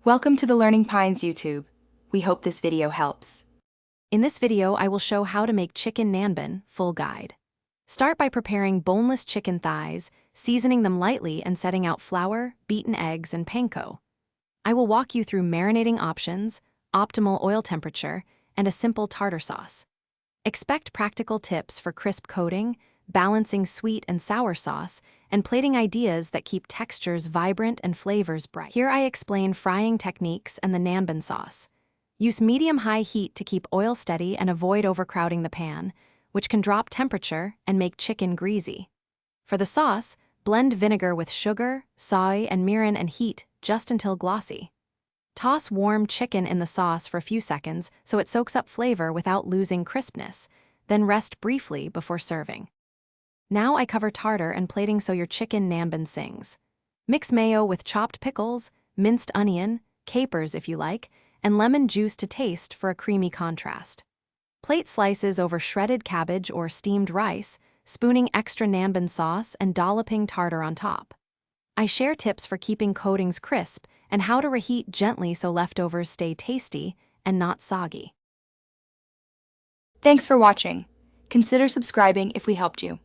Welcome to the Learning Pines YouTube. We hope this video helps. In this video, I will show how to make chicken nanban full guide. Start by preparing boneless chicken thighs, seasoning them lightly and setting out flour, beaten eggs, and panko. I will walk you through marinating options, optimal oil temperature, and a simple tartar sauce. Expect practical tips for crisp coating, balancing sweet and sour sauce, and plating ideas that keep textures vibrant and flavors bright. Here I explain frying techniques and the nanban sauce. Use medium-high heat to keep oil steady and avoid overcrowding the pan, which can drop temperature and make chicken greasy. For the sauce, blend vinegar with sugar, soy, and mirin and heat just until glossy. Toss warm chicken in the sauce for a few seconds so it soaks up flavor without losing crispness, then rest briefly before serving. Now I cover tartar and plating so your chicken nanban sings. Mix mayo with chopped pickles, minced onion, capers if you like, and lemon juice to taste for a creamy contrast. Plate slices over shredded cabbage or steamed rice, spooning extra nanban sauce and dolloping tartar on top. I share tips for keeping coatings crisp and how to reheat gently so leftovers stay tasty and not soggy. Thanks for watching. Consider subscribing if we helped you.